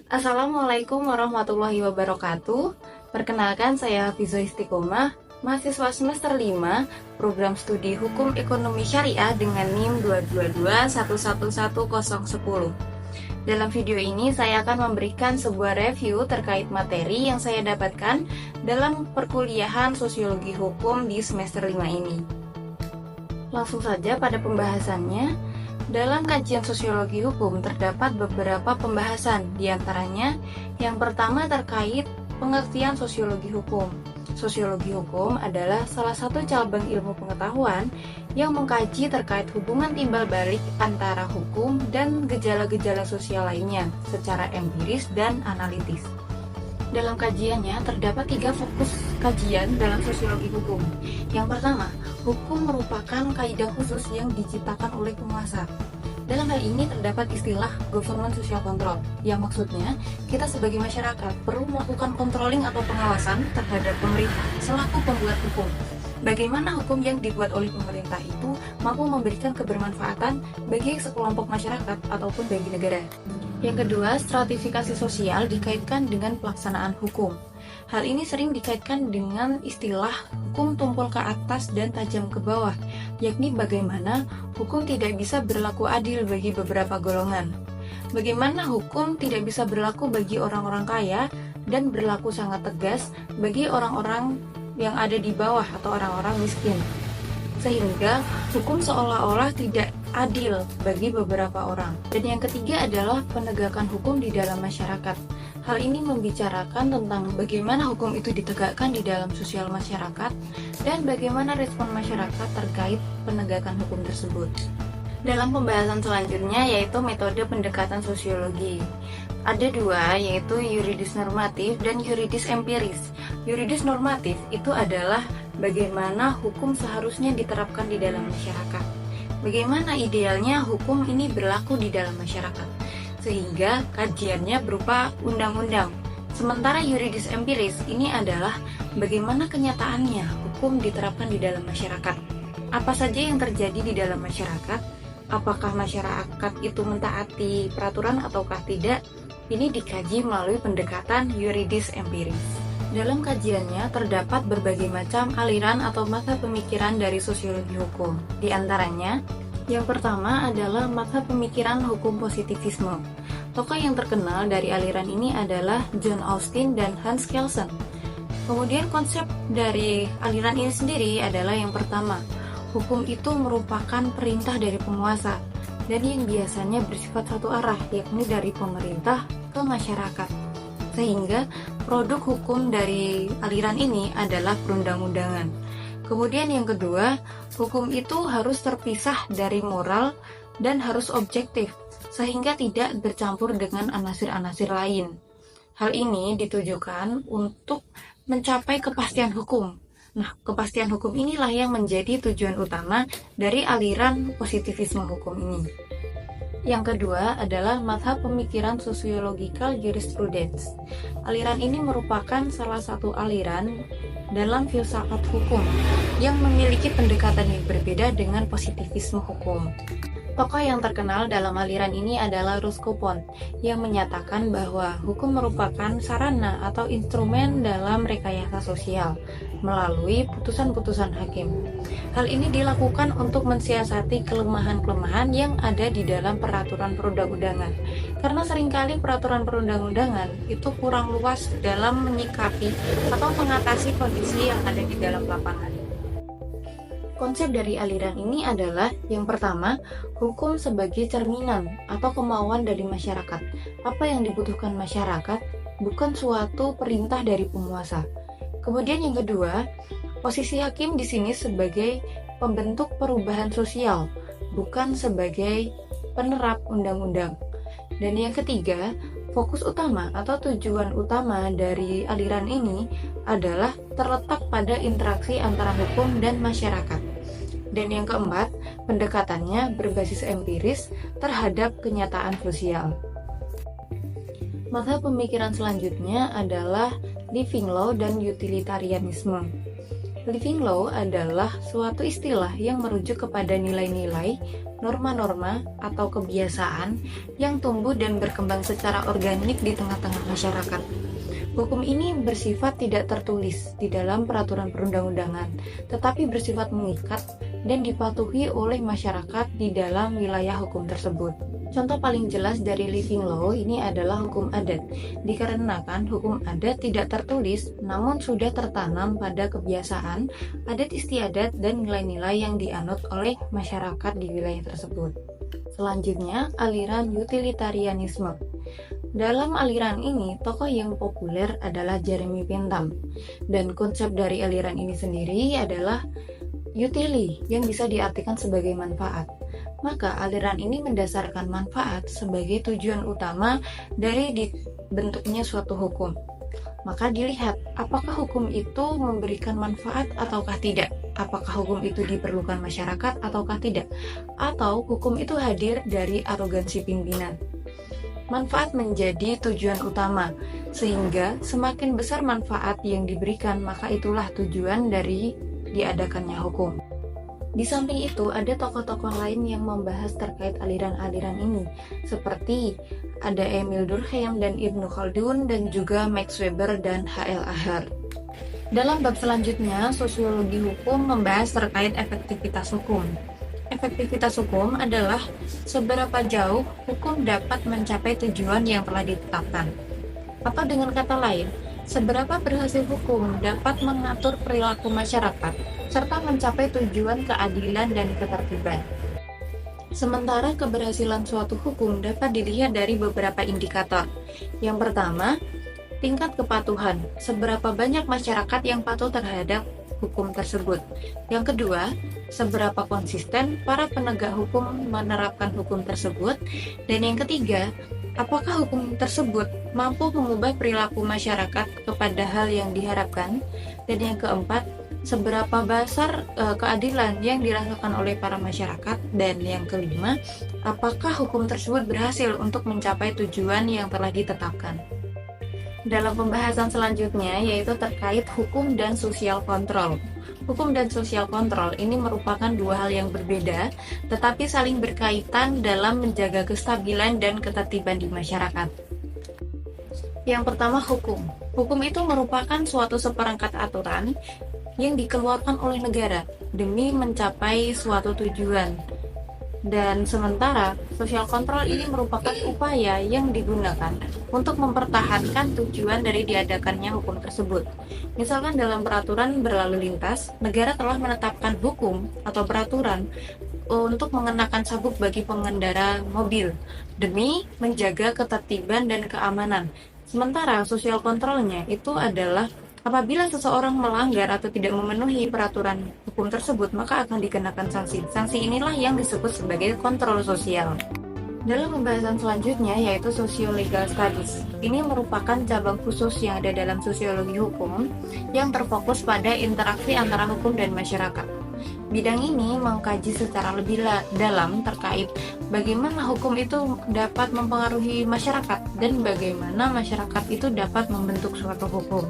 Assalamualaikum warahmatullahi wabarakatuh. Perkenalkan, saya Hafizoh Istiqomah, mahasiswa semester 5, program studi Hukum Ekonomi Syariah dengan NIM 222111010. Dalam video ini saya akan memberikan sebuah review terkait materi yang saya dapatkan dalam perkuliahan Sosiologi Hukum di semester 5 ini. Langsung saja pada pembahasannya. Dalam kajian sosiologi hukum terdapat beberapa pembahasan, diantaranya yang pertama terkait pengertian sosiologi hukum. Sosiologi hukum adalah salah satu cabang ilmu pengetahuan yang mengkaji terkait hubungan timbal balik antara hukum dan gejala-gejala sosial lainnya secara empiris dan analitis. Dalam kajiannya terdapat 3 fokus kajian dalam sosiologi hukum. Yang pertama, hukum merupakan kaidah khusus yang diciptakan oleh penguasa. Dalam hal ini terdapat istilah government social control, yang maksudnya kita sebagai masyarakat perlu melakukan controlling atau pengawasan terhadap pemerintah selaku pembuat hukum. Bagaimana hukum yang dibuat oleh pemerintah itu mampu memberikan kebermanfaatan bagi sekelompok masyarakat ataupun bagi negara. Yang kedua, stratifikasi sosial dikaitkan dengan pelaksanaan hukum. Hal ini sering dikaitkan dengan istilah hukum tumpul ke atas dan tajam ke bawah, yakni bagaimana hukum tidak bisa berlaku adil bagi beberapa golongan. Bagaimana hukum tidak bisa berlaku bagi orang-orang kaya dan berlaku sangat tegas bagi orang-orang yang ada di bawah atau orang-orang miskin. Sehingga hukum seolah-olah tidak adil bagi beberapa orang. Dan yang ketiga adalah penegakan hukum di dalam masyarakat. Hal ini membicarakan tentang bagaimana hukum itu ditegakkan di dalam sosial masyarakat dan bagaimana respon masyarakat terkait penegakan hukum tersebut. Dalam pembahasan selanjutnya yaitu metode pendekatan sosiologi. Ada 2, yaitu yuridis normatif dan yuridis empiris. Yuridis normatif itu adalah bagaimana hukum seharusnya diterapkan di dalam masyarakat. Bagaimana idealnya hukum ini berlaku di dalam masyarakat, sehingga kajiannya berupa undang-undang. Sementara yuridis empiris ini adalah bagaimana kenyataannya hukum diterapkan di dalam masyarakat. Apa saja yang terjadi di dalam masyarakat? Apakah masyarakat itu mentaati peraturan ataukah tidak? Ini dikaji melalui pendekatan yuridis empiris. Dalam kajiannya terdapat berbagai macam aliran atau mazhab pemikiran dari sosiologi hukum. Di antaranya, yang pertama adalah mazhab pemikiran hukum positivisme. Tokoh yang terkenal dari aliran ini adalah John Austin dan Hans Kelsen. Kemudian konsep dari aliran ini sendiri adalah yang pertama, hukum itu merupakan perintah dari penguasa dan yang biasanya bersifat satu arah, yakni dari pemerintah ke masyarakat. Sehingga produk hukum dari aliran ini adalah perundang-undangan. Kemudian yang kedua, hukum itu harus terpisah dari moral dan harus objektif, sehingga tidak bercampur dengan anasir-anasir lain. Hal ini ditujukan untuk mencapai kepastian hukum. Nah, kepastian hukum inilah yang menjadi tujuan utama dari aliran positivisme hukum ini. Yang kedua adalah mazhab pemikiran sosiological jurisprudence. Aliran ini merupakan salah satu aliran dalam filsafat hukum yang memiliki pendekatan yang berbeda dengan positivisme hukum. Tokoh yang terkenal dalam aliran ini adalah Roscoe Pound yang menyatakan bahwa hukum merupakan sarana atau instrumen dalam rekayasa sosial melalui putusan-putusan hakim. Hal ini dilakukan untuk mensiasati kelemahan-kelemahan yang ada di dalam peraturan perundang-undangan. Karena seringkali peraturan perundang-undangan itu kurang luas dalam menyikapi atau mengatasi kondisi yang ada di dalam lapangan. Konsep dari aliran ini adalah yang pertama, hukum sebagai cerminan atau kemauan dari masyarakat. Apa yang dibutuhkan masyarakat bukan suatu perintah dari penguasa. Kemudian yang kedua, posisi hakim di sini sebagai pembentuk perubahan sosial, bukan sebagai penerap undang-undang. Dan yang ketiga, fokus utama atau tujuan utama dari aliran ini adalah terletak pada interaksi antara hukum dan masyarakat. Dan yang keempat, pendekatannya berbasis empiris terhadap kenyataan sosial. Mazhab pemikiran selanjutnya adalah living law dan utilitarianisme. Living law adalah suatu istilah yang merujuk kepada nilai-nilai norma-norma atau kebiasaan yang tumbuh dan berkembang secara organik di tengah-tengah masyarakat. Hukum ini bersifat tidak tertulis di dalam peraturan perundang-undangan, tetapi bersifat mengikat dan dipatuhi oleh masyarakat di dalam wilayah hukum tersebut. Contoh paling jelas dari living law ini adalah hukum adat, dikarenakan hukum adat tidak tertulis namun sudah tertanam pada kebiasaan, adat istiadat, dan nilai-nilai yang dianut oleh masyarakat di wilayah tersebut. Selanjutnya, aliran utilitarianisme. Dalam aliran ini, tokoh yang populer adalah Jeremy Bentham, dan konsep dari aliran ini sendiri adalah utili, yang bisa diartikan sebagai manfaat. Maka aliran ini mendasarkan manfaat sebagai tujuan utama dari dibentuknya suatu hukum. Maka dilihat, apakah hukum itu memberikan manfaat ataukah tidak? Apakah hukum itu diperlukan masyarakat ataukah tidak? Atau hukum itu hadir dari arogansi pimpinan? Manfaat menjadi tujuan utama, sehingga semakin besar manfaat yang diberikan, maka itulah tujuan dari diadakannya hukum. Di samping itu, ada tokoh-tokoh lain yang membahas terkait aliran-aliran ini, seperti ada Emil Durkheim dan Ibnu Khaldun, dan juga Max Weber dan H.L. Ahern. Dalam bab selanjutnya, sosiologi hukum membahas terkait efektivitas hukum. Efektivitas hukum adalah seberapa jauh hukum dapat mencapai tujuan yang telah ditetapkan. Atau dengan kata lain, seberapa berhasil hukum dapat mengatur perilaku masyarakat serta mencapai tujuan keadilan dan ketertiban. Sementara keberhasilan suatu hukum dapat dilihat dari beberapa indikator. Yang pertama, tingkat kepatuhan, seberapa banyak masyarakat yang patuh terhadap hukum tersebut. Yang kedua, seberapa konsisten para penegak hukum menerapkan hukum tersebut. Dan yang ketiga, apakah hukum tersebut mampu mengubah perilaku masyarakat kepada hal yang diharapkan. Dan yang keempat, seberapa besar keadilan yang dirasakan oleh para masyarakat. Dan yang kelima, apakah hukum tersebut berhasil untuk mencapai tujuan yang telah ditetapkan. Dalam pembahasan selanjutnya yaitu terkait hukum dan sosial kontrol. Hukum dan sosial kontrol ini merupakan dua hal yang berbeda, tetapi saling berkaitan dalam menjaga kestabilan dan ketertiban di masyarakat. Yang pertama, hukum. Hukum itu merupakan suatu seperangkat aturan yang dikeluarkan oleh negara demi mencapai suatu tujuan. Dan sementara, sosial kontrol ini merupakan upaya yang digunakan untuk mempertahankan tujuan dari diadakannya hukum tersebut. Misalkan dalam peraturan berlalu lintas, negara telah menetapkan hukum atau peraturan untuk mengenakan sabuk bagi pengendara mobil demi menjaga ketertiban dan keamanan. Sementara sosial kontrolnya itu adalah apabila seseorang melanggar atau tidak memenuhi peraturan hukum tersebut, maka akan dikenakan sanksi. Sanksi inilah yang disebut sebagai kontrol sosial. Dalam pembahasan selanjutnya yaitu Socio-Legal Studies. Ini merupakan cabang khusus yang ada dalam sosiologi hukum yang terfokus pada interaksi antara hukum dan masyarakat. Bidang ini mengkaji secara lebih dalam terkait bagaimana hukum itu dapat mempengaruhi masyarakat dan bagaimana masyarakat itu dapat membentuk suatu hukum.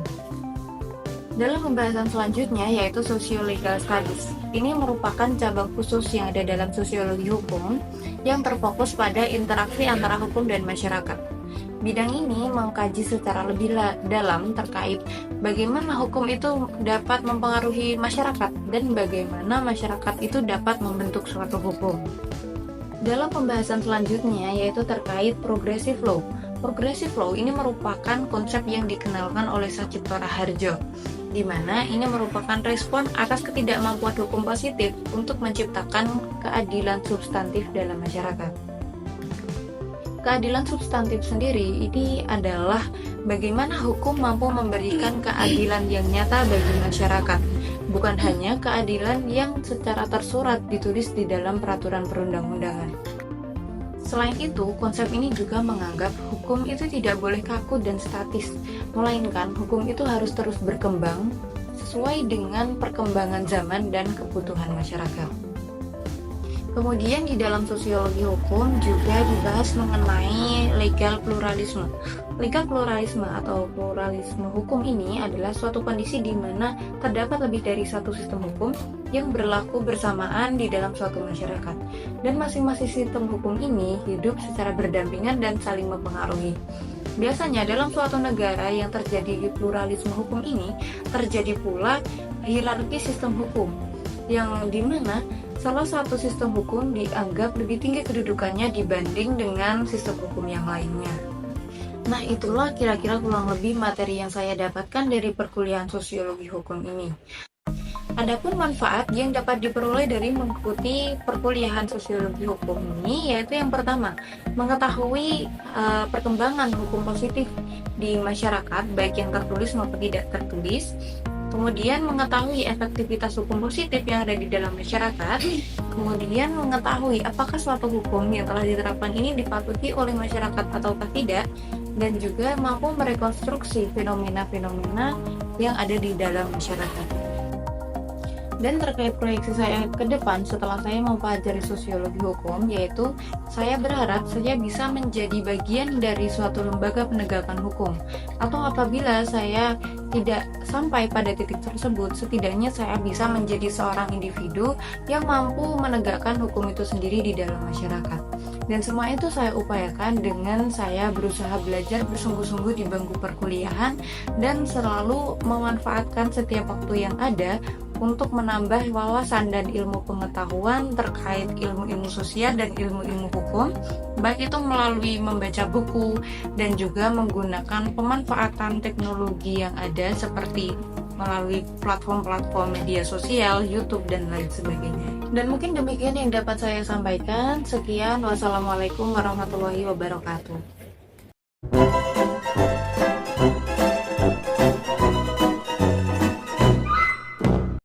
Dalam pembahasan selanjutnya yaitu Socio-Legal Studies. Ini merupakan cabang khusus yang ada dalam sosiologi hukum yang terfokus pada interaksi antara hukum dan masyarakat. Bidang ini mengkaji secara lebih dalam terkait bagaimana hukum itu dapat mempengaruhi masyarakat dan bagaimana masyarakat itu dapat membentuk suatu hukum. Dalam pembahasan selanjutnya yaitu terkait Progressive Law. Progressive Law ini merupakan konsep yang dikenalkan oleh Sacipto Raharjo, di mana ini merupakan respon atas ketidakmampuan hukum positif untuk menciptakan keadilan substantif dalam masyarakat. Keadilan substantif sendiri ini adalah bagaimana hukum mampu memberikan keadilan yang nyata bagi masyarakat, bukan hanya keadilan yang secara tersurat ditulis di dalam peraturan perundang-undangan. Selain itu, konsep ini juga menganggap hukum itu tidak boleh kaku dan statis, melainkan hukum itu harus terus berkembang sesuai dengan perkembangan zaman dan kebutuhan masyarakat. Kemudian di dalam sosiologi hukum juga dibahas mengenai legal pluralisme. Legal pluralisme atau pluralisme hukum ini adalah suatu kondisi di mana terdapat lebih dari satu sistem hukum yang berlaku bersamaan di dalam suatu masyarakat. Dan masing-masing sistem hukum ini hidup secara berdampingan dan saling mempengaruhi. Biasanya dalam suatu negara yang terjadi pluralisme hukum ini, terjadi pula hierarki sistem hukum, yang dimana salah satu sistem hukum dianggap lebih tinggi kedudukannya dibanding dengan sistem hukum yang lainnya. Nah, itulah kira-kira kurang lebih materi yang saya dapatkan dari perkuliahan sosiologi hukum ini. Adapun manfaat yang dapat diperoleh dari mengikuti perkuliahan sosiologi hukum ini, yaitu yang pertama, mengetahui perkembangan hukum positif di masyarakat, baik yang tertulis maupun tidak tertulis. Kemudian mengetahui efektivitas hukum positif yang ada di dalam masyarakat. Kemudian mengetahui apakah suatu hukum yang telah diterapkan ini dipatuhi oleh masyarakat ataukah tidak. Dan juga mampu merekonstruksi fenomena-fenomena yang ada di dalam masyarakat. Dan terkait proyeksi saya ke depan setelah saya mempelajari sosiologi hukum, yaitu saya berharap saya bisa menjadi bagian dari suatu lembaga penegakan hukum, atau apabila saya tidak sampai pada titik tersebut, setidaknya saya bisa menjadi seorang individu yang mampu menegakkan hukum itu sendiri di dalam masyarakat. Dan semua itu saya upayakan dengan saya berusaha belajar bersungguh-sungguh di bangku perkuliahan dan selalu memanfaatkan setiap waktu yang ada untuk menambah wawasan dan ilmu pengetahuan terkait ilmu-ilmu sosial dan ilmu-ilmu hukum, baik itu melalui membaca buku dan juga menggunakan pemanfaatan teknologi yang ada seperti melalui platform-platform media sosial, YouTube, dan lain sebagainya. Dan mungkin demikian yang dapat saya sampaikan. Sekian, wassalamualaikum warahmatullahi wabarakatuh.